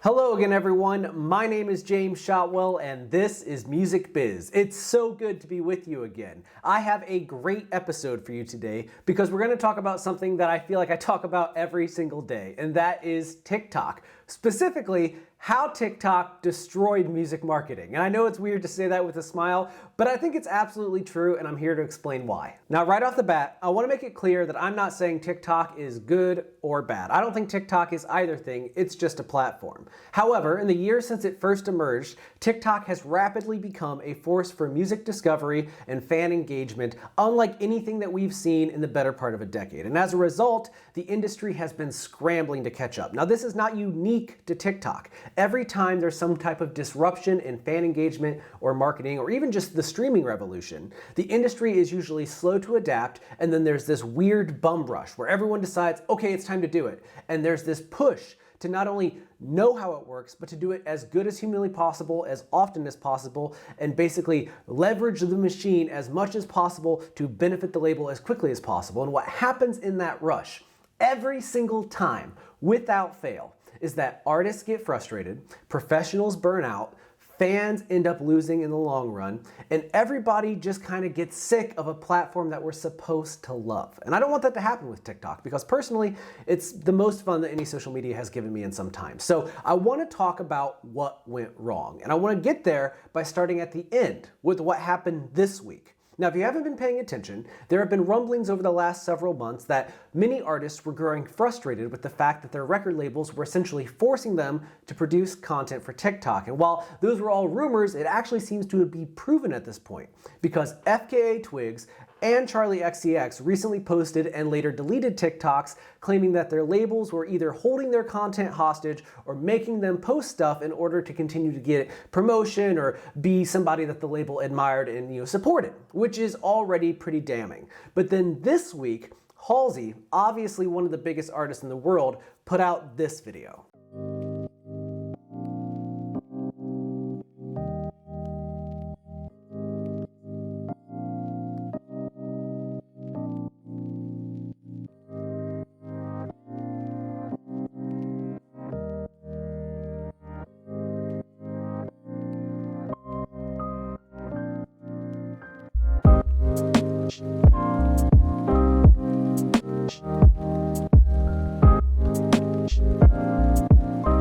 Hello again, everyone. My name is James Shotwell, and this is Music Biz. It's so good to be with you again. I have a great episode for you today because we're going to talk about something that I feel like I talk about every single day, and that is TikTok. Specifically, how TikTok destroyed music marketing. And I know it's weird to say that with a smile, but I think it's absolutely true, and I'm here to explain why. Now, right off the bat, I want to make it clear that I'm not saying TikTok is good or bad. I don't think TikTok is either thing, it's just a platform. However, in the years since it first emerged, TikTok has rapidly become a force for music discovery and fan engagement, unlike anything that we've seen in the better part of a decade. And as a result, the industry has been scrambling to catch up. Now, this is not unique to TikTok. Every time there's some type of disruption in fan engagement or marketing, or even just the streaming revolution, the industry is usually slow to adapt, and then there's this weird bum rush where everyone decides, okay, it's time to do it. And there's this push to not only know how it works, but to do it as good as humanly possible, as often as possible, and basically leverage the machine as much as possible to benefit the label as quickly as possible. And what happens in that rush, every single time, without fail, is that artists get frustrated, professionals burn out, fans end up losing in the long run, and everybody just kind of gets sick of a platform that we're supposed to love. And I don't want that to happen with TikTok because personally, it's the most fun that any social media has given me in some time. So I want to talk about what went wrong. And I want to get there by starting at the end with what happened this week. Now, if you haven't been paying attention, there have been rumblings over the last several months that many artists were growing frustrated with the fact that their record labels were essentially forcing them to produce content for TikTok. And while those were all rumors, it actually seems to be proven at this point because FKA Twigs and Charlie XCX recently posted and later deleted TikToks claiming that their labels were either holding their content hostage or making them post stuff in order to continue to get promotion or be somebody that the label admired and supported, which is already pretty damning. But then this week, Halsey, obviously one of the biggest artists in the world, put out this video.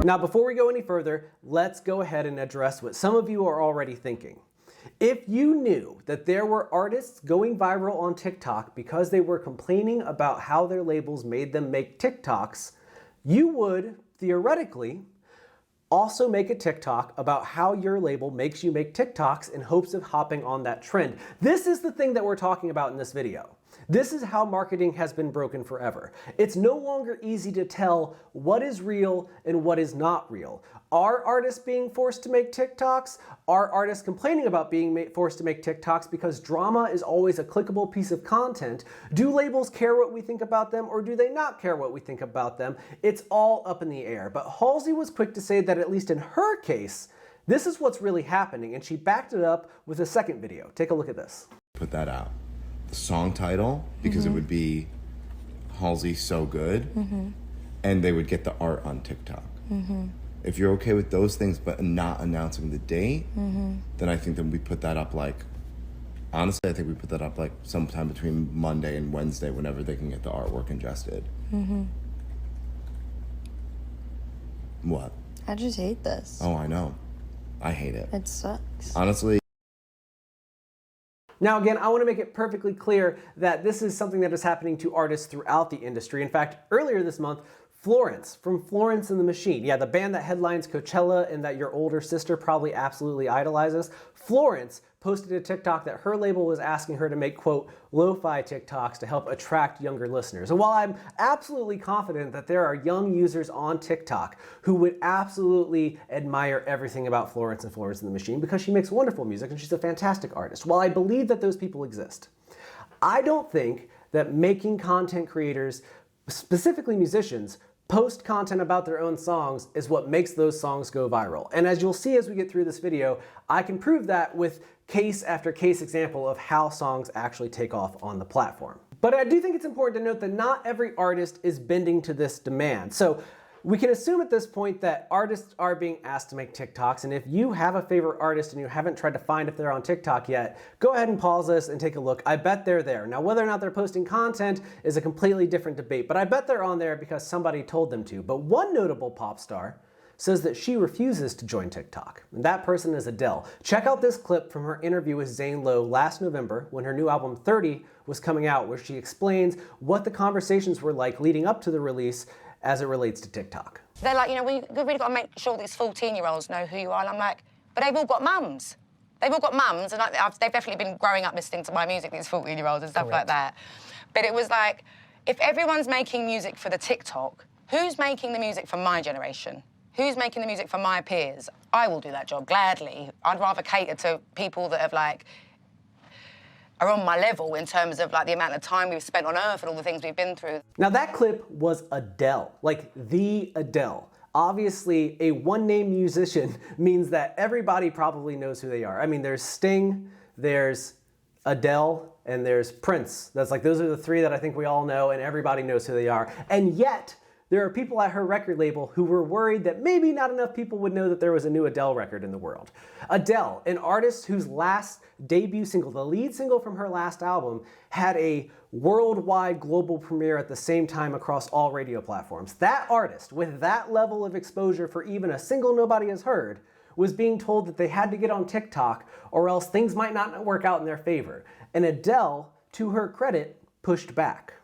Now, before we go any further, let's go ahead and address what some of you are already thinking. If you knew that there were artists going viral on TikTok because they were complaining about how their labels made them make TikToks, you would, theoretically, also make a TikTok about how your label makes you make TikToks in hopes of hopping on that trend. This is the thing that we're talking about in this video. This is how marketing has been broken forever. It's no longer easy to tell what is real and what is not real. Are artists being forced to make TikToks? Are artists complaining about being forced to make TikToks because drama is always a clickable piece of content? Do labels care what we think about them, or do they not care what we think about them? It's all up in the air. But Halsey was quick to say that at least in her case, this is what's really happening, and she backed it up with a second video. Take a look at this. Put that out. The song title, because it would be Halsey So Good, and they would get the art on TikTok. If you're okay with those things but not announcing the date, then I think that we put that up honestly, I think we put that up sometime between Monday and Wednesday whenever they can get the artwork ingested. What? I just hate this. Oh, I know. I hate it. It sucks. Honestly. Now again, I want to make it perfectly clear that this is something that is happening to artists throughout the industry. In fact, earlier this month, Florence from Florence and the Machine, yeah, the band that headlines Coachella and that your older sister probably absolutely idolizes, Florence posted a TikTok that her label was asking her to make, quote, lo-fi TikToks to help attract younger listeners. And while I'm absolutely confident that there are young users on TikTok who would absolutely admire everything about Florence and Florence and the Machine because she makes wonderful music and she's a fantastic artist, while I believe that those people exist, I don't think that making content creators, specifically musicians, post content about their own songs is what makes those songs go viral. And as you'll see as we get through this video, I can prove that with case after case example of how songs actually take off on the platform. But I do think it's important to note that not every artist is bending to this demand. So We can assume at this point that artists are being asked to make TikToks, and if you have a favorite artist and you haven't tried to find if they're on TikTok yet, go ahead and pause this and take a look. I bet they're there. Now, whether or not they're posting content is a completely different debate, but I bet they're on there because somebody told them to. But one notable pop star says that she refuses to join TikTok, and that person is Adele. Check out this clip from her interview with Zane Lowe last November when her new album 30 was coming out, where she explains what the conversations were like leading up to the release as it relates to TikTok. They're like, we've really got to make sure these 14-year-olds know who you are. And I'm like, but they've all got mums. They've all got mums, and they've definitely been growing up listening to my music, these 14-year-olds and stuff like that. But it was like, if everyone's making music for the TikTok, who's making the music for my generation? Who's making the music for my peers? I will do that job gladly. I'd rather cater to people that have are on my level in terms of the amount of time we've spent on Earth and all the things we've been through. Now that clip was Adele, like the Adele. Obviously, a one-name musician means that everybody probably knows who they are. I mean, there's Sting, there's Adele, and there's Prince. Those are the three that I think we all know, and everybody knows who they are. And yet, there are people at her record label who were worried that maybe not enough people would know that there was a new Adele record in the world. Adele, an artist whose last debut single, the lead single from her last album, had a worldwide global premiere at the same time across all radio platforms. That artist, with that level of exposure for even a single nobody has heard, was being told that they had to get on TikTok or else things might not work out in their favor. And Adele, to her credit, pushed back.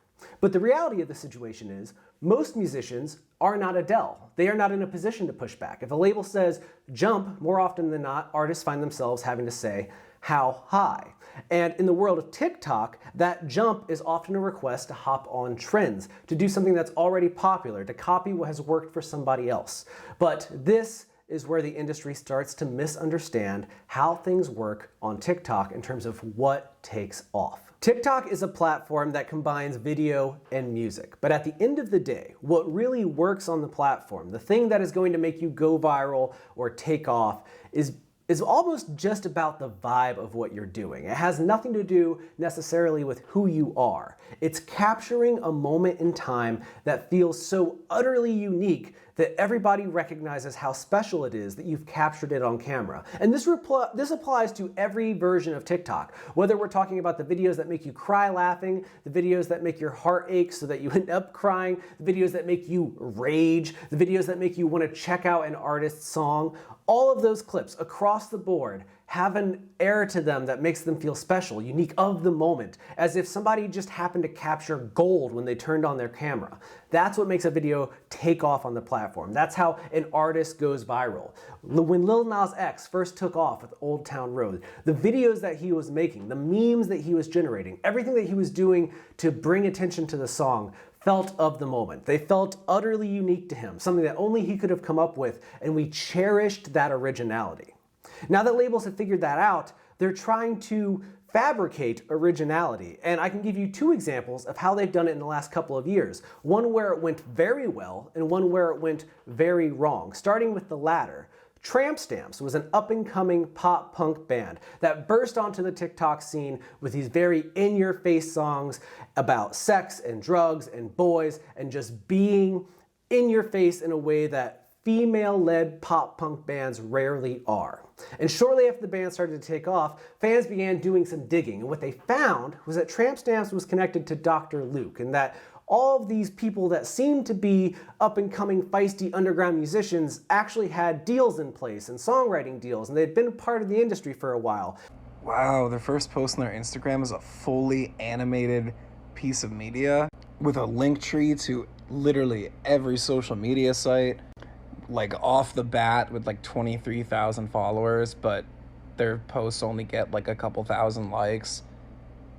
But the reality of the situation is, most musicians are not Adele. They are not in a position to push back. If a label says jump, more often than not, artists find themselves having to say how high. And in the world of TikTok, that jump is often a request to hop on trends, to do something that's already popular, to copy what has worked for somebody else. But this is where the industry starts to misunderstand how things work on TikTok in terms of what takes off. TikTok is a platform that combines video and music, but at the end of the day, what really works on the platform, the thing that is going to make you go viral or take off, is almost just about the vibe of what you're doing. It has nothing to do necessarily with who you are. It's capturing a moment in time that feels so utterly unique that everybody recognizes how special it is that you've captured it on camera. And this applies to every version of TikTok, whether we're talking about the videos that make you cry laughing, the videos that make your heart ache so that you end up crying, the videos that make you rage, the videos that make you want to check out an artist's song. All of those clips across the board have an air to them that makes them feel special, unique of the moment, as if somebody just happened to capture gold when they turned on their camera. That's what makes a video take off on the platform. That's how an artist goes viral. When Lil Nas X first took off with Old Town Road, the videos that he was making, the memes that he was generating, everything that he was doing to bring attention to the song felt of the moment. They felt utterly unique to him, something that only he could have come up with, and we cherished that originality. Now that labels have figured that out, they're trying to fabricate originality. And I can give you two examples of how they've done it in the last couple of years. One where it went very well and one where it went very wrong. Starting with the latter, Tramp Stamps was an up-and-coming pop punk band that burst onto the TikTok scene with these very in-your-face songs about sex and drugs and boys and just being in your face in a way that female-led pop punk bands rarely are. And shortly after the band started to take off, fans began doing some digging, and what they found was that Tramp Stamps was connected to Dr. Luke, and that all of these people that seemed to be up-and-coming feisty underground musicians actually had deals in place and songwriting deals, and they'd been part of the industry for a while. Wow, their first post on their Instagram is a fully animated piece of media with a link tree to literally every social media site, like off the bat with like 23,000 followers, but their posts only get like a couple thousand likes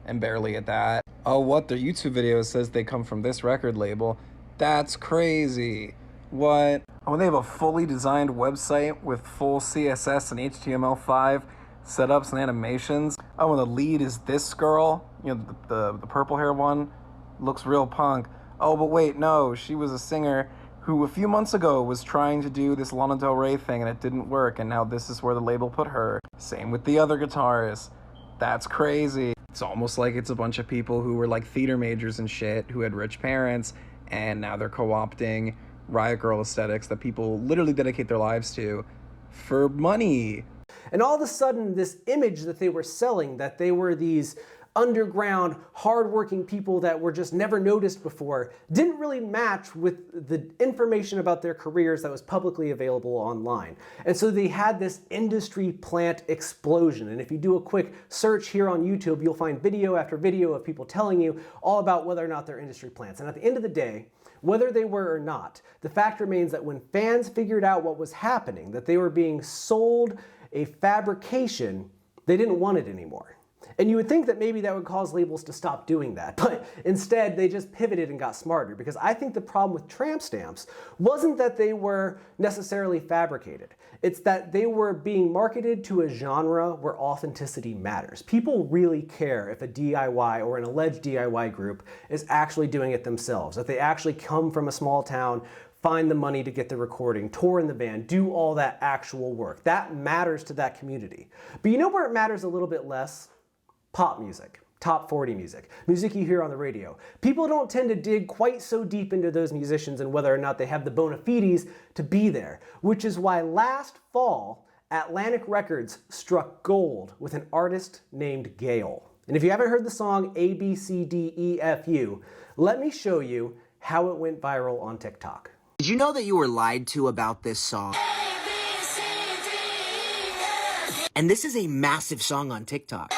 and barely at that. Oh, what? Their YouTube video says they come from this record label. That's crazy. What? Oh, they have a fully designed website with full CSS and HTML5 setups and animations. Oh, and the lead is this girl, you know, the purple hair one, looks real punk. Oh, but wait, no, she was a singer who a few months ago was trying to do this Lana Del Rey thing and it didn't work, and now this is where the label put her. Same with the other guitarist. That's crazy. It's almost like it's a bunch of people who were like theater majors and shit who had rich parents, and now they're co-opting Riot Girl aesthetics that people literally dedicate their lives to for money. And all of a sudden, this image that they were selling, that they were these underground, hardworking people that were just never noticed before, didn't really match with the information about their careers that was publicly available online. And so they had this industry plant explosion. And if you do a quick search here on YouTube, you'll find video after video of people telling you all about whether or not they're industry plants. And at the end of the day, whether they were or not, the fact remains that when fans figured out what was happening, that they were being sold a fabrication, they didn't want it anymore. And you would think that maybe that would cause labels to stop doing that, but instead they just pivoted and got smarter, because I think the problem with tramp stamps wasn't that they were necessarily fabricated. It's that they were being marketed to a genre where authenticity matters. People really care if a DIY or an alleged DIY group is actually doing it themselves, that they actually come from a small town, find the money to get the recording, tour in the band, do all that actual work. That matters to that community. But you know where it matters a little bit less? Pop music, top 40 music, music you hear on the radio. People don't tend to dig quite so deep into those musicians and whether or not they have the bona fides to be there, which is why last fall, Atlantic Records struck gold with an artist named Gayle. And if you haven't heard the song ABCDEFU, let me show you how it went viral on TikTok. Did you know that you were lied to about this song? And this is a massive song on TikTok.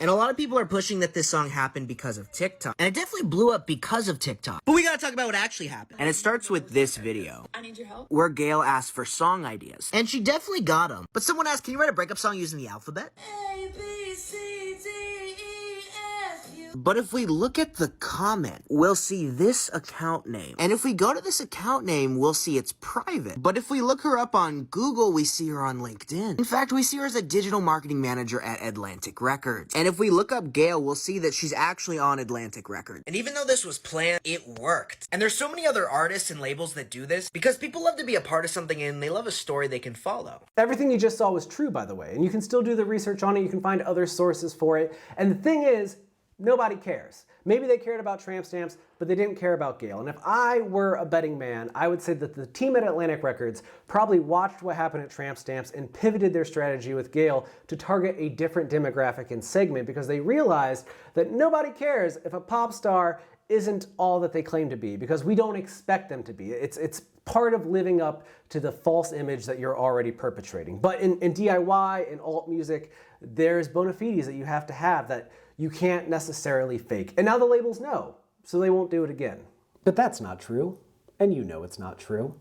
And a lot of people are pushing that this song happened because of TikTok. And it definitely blew up because of TikTok. But we gotta talk about what actually happened. And it starts with this video. I need your help. Where Gayle asked for song ideas. And she definitely got them. But someone asked, can you write a breakup song using the alphabet? A, B, C, D, E, F, U. But if we look at the comment, we'll see this account name. And if we go to this account name, we'll see it's private. But if we look her up on Google, we see her on LinkedIn. In fact, we see her as a digital marketing manager at Atlantic Records. And if we look up Gayle, we'll see that she's actually on Atlantic Records. And even though this was planned, it worked. And there's so many other artists and labels that do this because people love to be a part of something and they love a story they can follow. Everything you just saw was true, by the way, and you can still do the research on it. You can find other sources for it. And the thing is, nobody cares. Maybe they cared about tramp stamps, but they didn't care about Gayle. And if I were a betting man, I would say that the team at Atlantic Records probably watched what happened at tramp stamps and pivoted their strategy with Gayle to target a different demographic and segment, because they realized that nobody cares if a pop star isn't all that they claim to be, because we don't expect them to be. It's part of living up to the false image that you're already perpetrating. But in DIY and alt music, there's bona fides that you have to have that you can't necessarily fake. And now the labels know, so they won't do it again. But that's not true, and you know it's not true.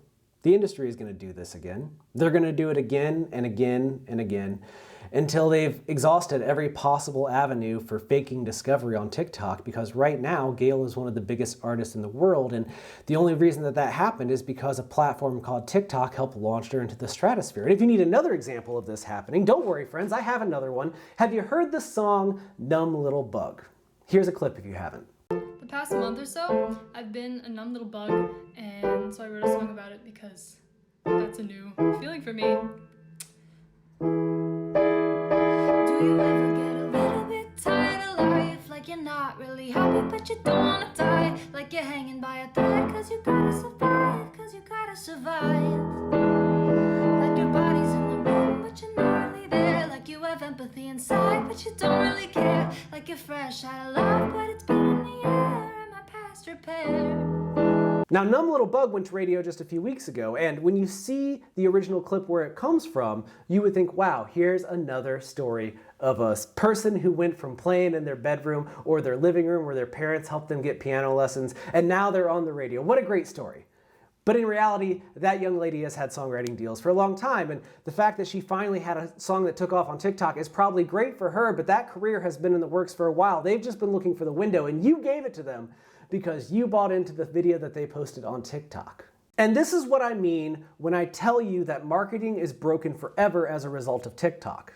The industry is going to do this again. They're going to do it again and again and again until they've exhausted every possible avenue for faking discovery on TikTok, because right now Gayle is one of the biggest artists in the world, and the only reason that that happened is because a platform called TikTok helped launch her into the stratosphere. And if you need another example of this happening, don't worry friends, I have another one. Have you heard the song Numb Little Bug? Here's a clip if you haven't. The past month or so, I've been a numb little bug, and so I wrote a song about it because that's a new feeling for me. Do you ever get a little bit tired of life? Like you're not really happy, but you don't wanna die. Like you're hanging by a thread, cause you gotta survive, cause you gotta survive. Like your body's in the room, but you're not really there. Like you have empathy inside, but you don't really care. Like you're fresh out of love, but it's been in the air, and my past repair. Now, Numb Little Bug went to radio just a few weeks ago, and when you see the original clip where it comes from, you would think, wow, here's another story of a person who went from playing in their bedroom or their living room where their parents helped them get piano lessons, and now they're on the radio. What a great story. But in reality, that young lady has had songwriting deals for a long time, and the fact that she finally had a song that took off on TikTok is probably great for her, but that career has been in the works for a while. They've just been looking for the window, and you gave it to them because you bought into the video that they posted on TikTok. And this is what I mean when I tell you that marketing is broken forever as a result of TikTok.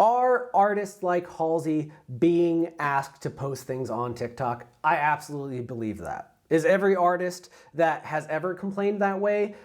Are artists like Halsey being asked to post things on TikTok? I absolutely believe that. Is every artist that has ever complained that way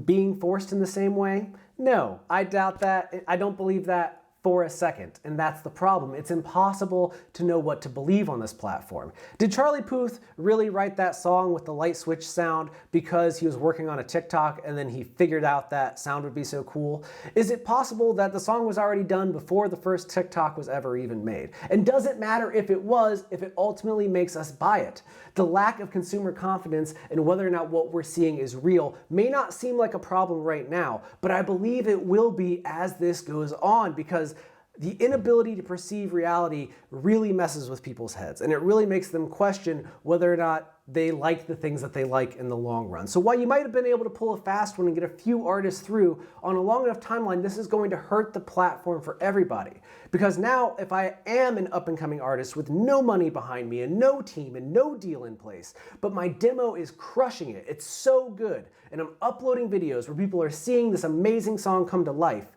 being forced in the same way? No, I doubt that. I don't believe that for a second, and that's the problem. It's impossible to know what to believe on this platform. Did Charlie Puth really write that song with the light switch sound because he was working on a TikTok and then he figured out that sound would be so cool? Is it possible that the song was already done before the first TikTok was ever even made? And does it matter if it was, if it ultimately makes us buy it? The lack of consumer confidence in whether or not what we're seeing is real may not seem like a problem right now, but I believe it will be as this goes on, because the inability to perceive reality really messes with people's heads, and it really makes them question whether or not they like the things that they like in the long run. So while you might have been able to pull a fast one and get a few artists through on a long enough timeline, this is going to hurt the platform for everybody. Because now, if I am an up-and-coming artist with no money behind me and no team and no deal in place, but my demo is crushing it, it's so good, and I'm uploading videos where people are seeing this amazing song come to life,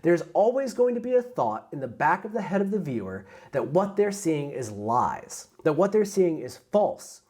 there's always going to be a thought in the back of the head of the viewer that what they're seeing is lies, that what they're seeing is false.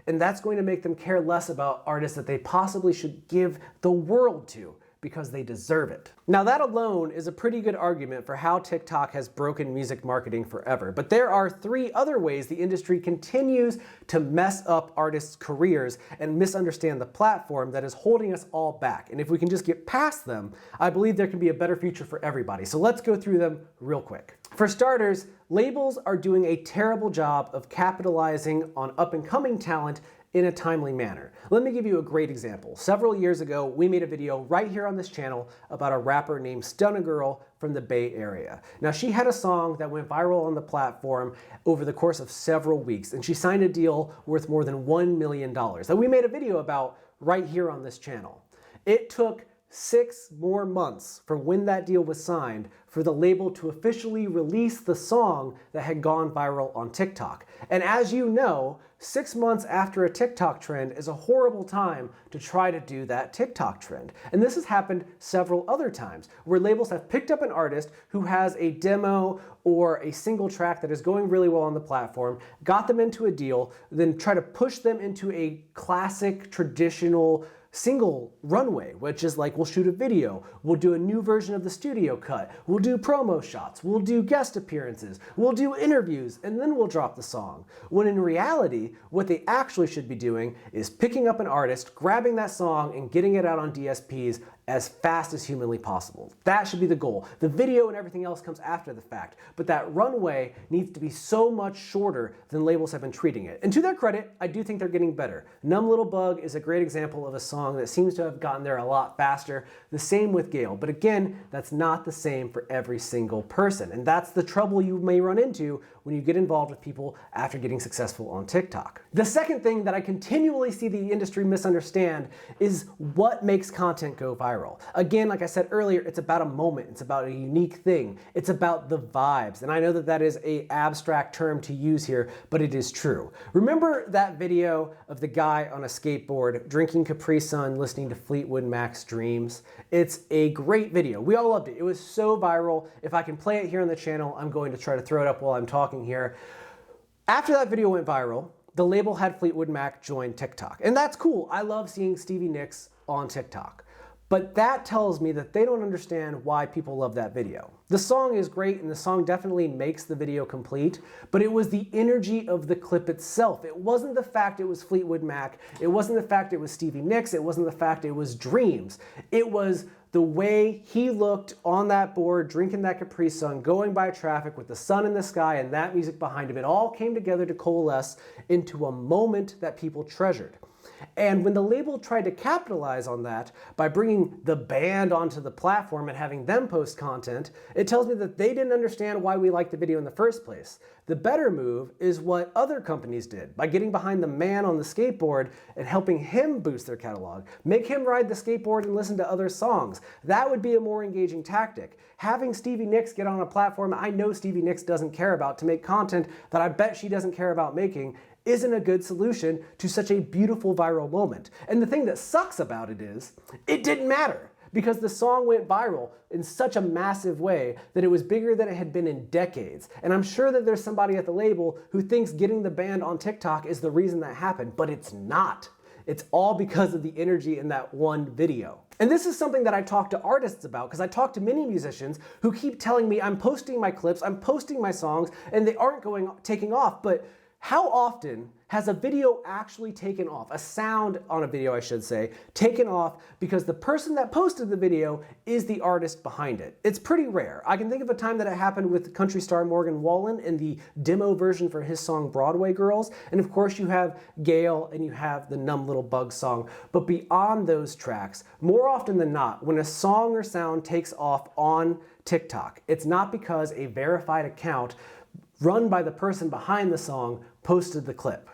And that's going to make them care less about artists that they possibly should give the world to because they deserve it. Now that alone is a pretty good argument for how TikTok has broken music marketing forever, but there are 3 other ways the industry continues to mess up artists' careers and misunderstand the platform that is holding us all back. And if we can just get past them, I believe there can be a better future for everybody. So let's go through them real quick. For starters, labels are doing a terrible job of capitalizing on up-and-coming talent in a timely manner. Let me give you a great example. Several years ago, we made a video right here on this channel about a rapper named Stunna Girl from the Bay Area. Now, she had a song that went viral on the platform over the course of several weeks, and she signed a deal worth more than $1 million that we made a video about right here on this channel. It took 6 more months from when that deal was signed for the label to officially release the song that had gone viral on TikTok. And as you know, 6 months after a TikTok trend is a horrible time to try to do that TikTok trend. And this has happened several other times where labels have picked up an artist who has a demo or a single track that is going really well on the platform, got them into a deal, then try to push them into a classic traditional single runway, which is like, we'll shoot a video, we'll do a new version of the studio cut, we'll do promo shots, we'll do guest appearances, we'll do interviews, and then we'll drop the song. When in reality, what they actually should be doing is picking up an artist, grabbing that song, and getting it out on DSPs as fast as humanly possible. That should be the goal. The video and everything else comes after the fact, but that runway needs to be so much shorter than labels have been treating it. And to their credit, I do think they're getting better. Numb Little Bug is a great example of a song that seems to have gotten there a lot faster. The same with Gale, but again, that's not the same for every single person. And that's the trouble you may run into when you get involved with people after getting successful on TikTok. The second thing that I continually see the industry misunderstand is what makes content go viral. Again, like I said earlier, it's about a moment, it's about a unique thing, it's about the vibes. And I know that that is an abstract term to use here, but it is true. Remember that video of the guy on a skateboard drinking Capri Sun, listening to Fleetwood Mac's Dreams? It's a great video. We all loved it. It was so viral. If I can play it here on the channel, I'm going to try to throw it up while I'm talking here. After that video went viral, the label had Fleetwood Mac join TikTok. And that's cool. I love seeing Stevie Nicks on TikTok. But that tells me that they don't understand why people love that video. The song is great and the song definitely makes the video complete, but it was the energy of the clip itself. It wasn't the fact it was Fleetwood Mac. It wasn't the fact it was Stevie Nicks. It wasn't the fact it was Dreams. It was the way he looked on that board, drinking that Capri Sun, going by traffic with the sun in the sky and that music behind him. It all came together to coalesce into a moment that people treasured. And when the label tried to capitalize on that by bringing the band onto the platform and having them post content, it tells me that they didn't understand why we liked the video in the first place. The better move is what other companies did by getting behind the man on the skateboard and helping him boost their catalog. Make him ride the skateboard and listen to other songs. That would be a more engaging tactic. Having Stevie Nicks get on a platform I know Stevie Nicks doesn't care about to make content that I bet she doesn't care about making isn't a good solution to such a beautiful viral moment. And the thing that sucks about it is, it didn't matter because the song went viral in such a massive way that it was bigger than it had been in decades. And I'm sure that there's somebody at the label who thinks getting the band on TikTok is the reason that happened, but it's not. it's all because of the energy in that one video. And this is something that I talk to artists about, because I talk to many musicians who keep telling me I'm posting my clips, I'm posting my songs, and they aren't taking off. But how often has a video actually taken off, a sound on a video I should say, taken off because the person that posted the video is the artist behind it? It's pretty rare. I can think of a time that it happened with country star Morgan Wallen in the demo version for his song Broadway Girls, and of course you have Gail and you have the Numb Little Bug song. But beyond those tracks, more often than not, when a song or sound takes off on TikTok, it's not because a verified account run by the person behind the song posted the clip.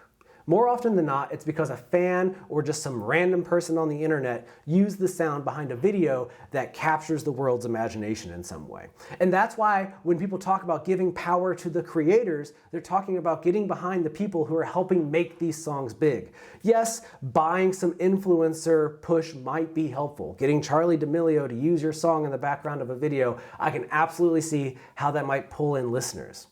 More often than not, it's because a fan or just some random person on the internet used the sound behind a video that captures the world's imagination in some way. And that's why when people talk about giving power to the creators, they're talking about getting behind the people who are helping make these songs big. Yes, buying some influencer push might be helpful. Getting Charli D'Amelio to use your song in the background of a video, I can absolutely see how that might pull in listeners.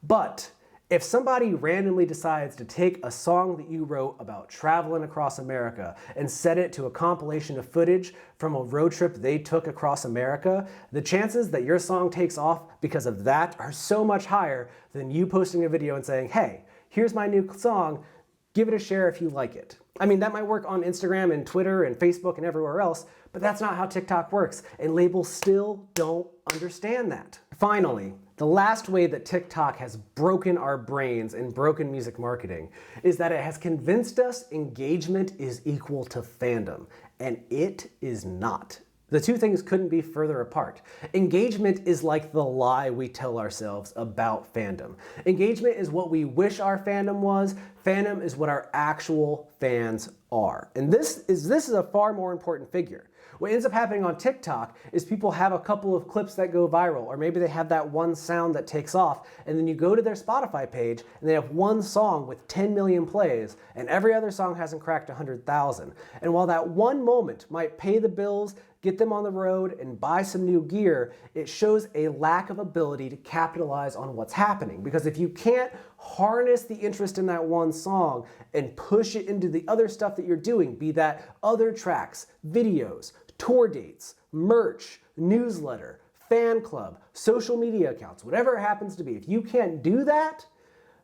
But if somebody randomly decides to take a song that you wrote about traveling across America and set it to a compilation of footage from a road trip they took across America, the chances that your song takes off because of that are so much higher than you posting a video and saying, hey, here's my new song, give it a share if you like it. I mean, that might work on Instagram and Twitter and Facebook and everywhere else, but that's not how TikTok works, and labels still don't understand that. Finally, the last way that TikTok has broken our brains and broken music marketing is that it has convinced us engagement is equal to fandom, and it is not. The two things couldn't be further apart. Engagement is like the lie we tell ourselves about fandom. Engagement is what we wish our fandom was. Fandom is what our actual fans are. And this is a far more important figure. What ends up happening on TikTok is people have a couple of clips that go viral, or maybe they have that one sound that takes off, and then you go to their Spotify page and they have one song with 10 million plays, and every other song hasn't cracked 100,000. And while that one moment might pay the bills, get them on the road, and buy some new gear, it shows a lack of ability to capitalize on what's happening. Because if you can't harness the interest in that one song and push it into the other stuff that you're doing, be that other tracks, videos, tour dates, merch, newsletter, fan club, social media accounts, whatever it happens to be, if you can't do that,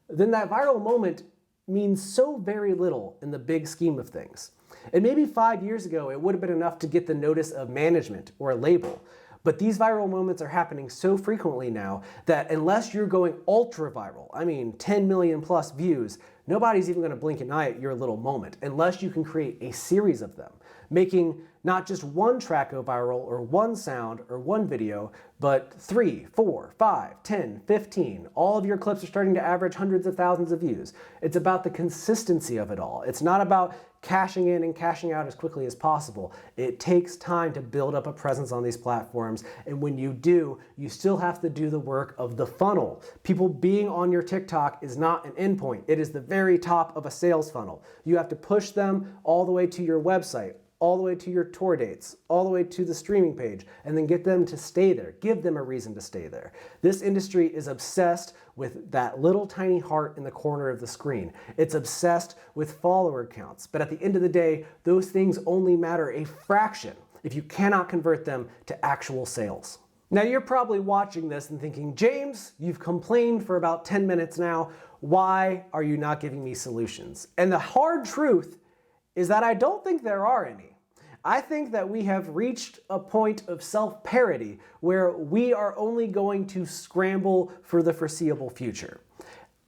then that viral moment means so very little in the big scheme of things. And maybe 5 years ago, it would have been enough to get the notice of management or a label. But these viral moments are happening so frequently now that unless you're going ultra viral, I mean 10 million plus views, nobody's even going to blink an eye at your little moment unless you can create a series of them, making not just one track go viral or one sound or one video, but 3, 4, 5, 10, 15. All of your clips are starting to average hundreds of thousands of views. It's about the consistency of it all. It's not about cashing in and cashing out as quickly as possible. It takes time to build up a presence on these platforms, and when you do, you still have to do the work of the funnel. People being on your TikTok is not an endpoint. It is the very top of a sales funnel. You have to push them all the way to your website, all the way to your tour dates, all the way to the streaming page, and then get them to stay there. Give them a reason to stay there. This industry is obsessed with that little tiny heart in the corner of the screen. It's obsessed with follower counts. But at the end of the day, those things only matter a fraction if you cannot convert them to actual sales. Now you're probably watching this and thinking, James, you've complained for about 10 minutes now. Why are you not giving me solutions? And the hard truth is that I don't think there are any. I think that we have reached a point of self-parody where we are only going to scramble for the foreseeable future.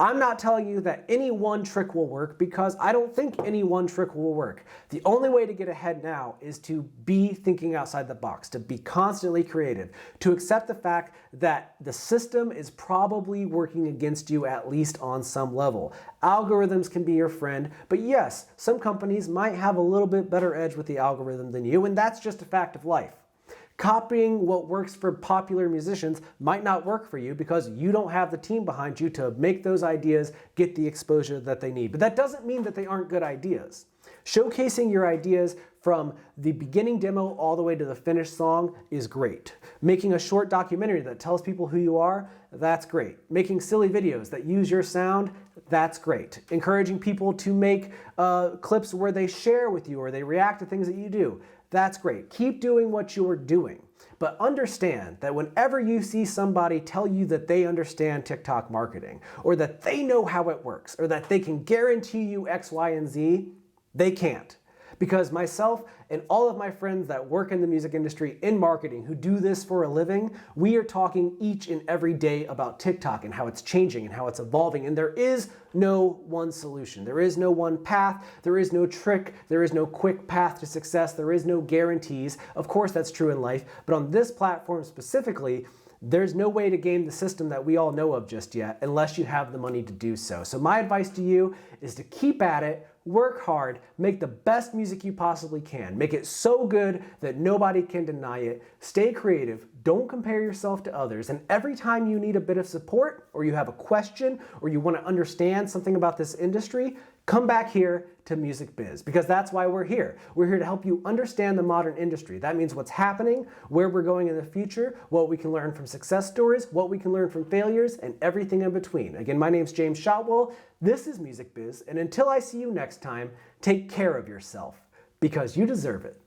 I'm not telling you that any one trick will work because I don't think any one trick will work. The only way to get ahead now is to be thinking outside the box, to be constantly creative, to accept the fact that the system is probably working against you at least on some level. Algorithms can be your friend, but yes, some companies might have a little bit better edge with the algorithm than you, and that's just a fact of life. Copying what works for popular musicians might not work for you because you don't have the team behind you to make those ideas get the exposure that they need. But that doesn't mean that they aren't good ideas. Showcasing your ideas from the beginning demo all the way to the finished song is great. Making a short documentary that tells people who you are, that's great. Making silly videos that use your sound, that's great. Encouraging people to make clips where they share with you or they react to things that you do, that's great. Keep doing what you're doing. But understand that whenever you see somebody tell you that they understand TikTok marketing, or that they know how it works, or that they can guarantee you X, Y, and Z, they can't. Because myself and all of my friends that work in the music industry in marketing who do this for a living, we are talking each and every day about TikTok and how it's changing and how it's evolving. And there is no one solution. There is no one path. There is no trick. There is no quick path to success. There is no guarantees. Of course, that's true in life. But on this platform specifically, there's no way to game the system that we all know of just yet unless you have the money to do so. So my advice to you is to keep at it, work hard, make the best music you possibly can. Make it so good that nobody can deny it. Stay creative, don't compare yourself to others, and every time you need a bit of support, or you have a question, or you want to understand something about this industry, come back here to Music Biz, because that's why we're here. We're here to help you understand the modern industry. That means what's happening, where we're going in the future, what we can learn from success stories, what we can learn from failures, and everything in between. Again, my name's James Shotwell. This is Music Biz, and until I see you next time, take care of yourself, because you deserve it.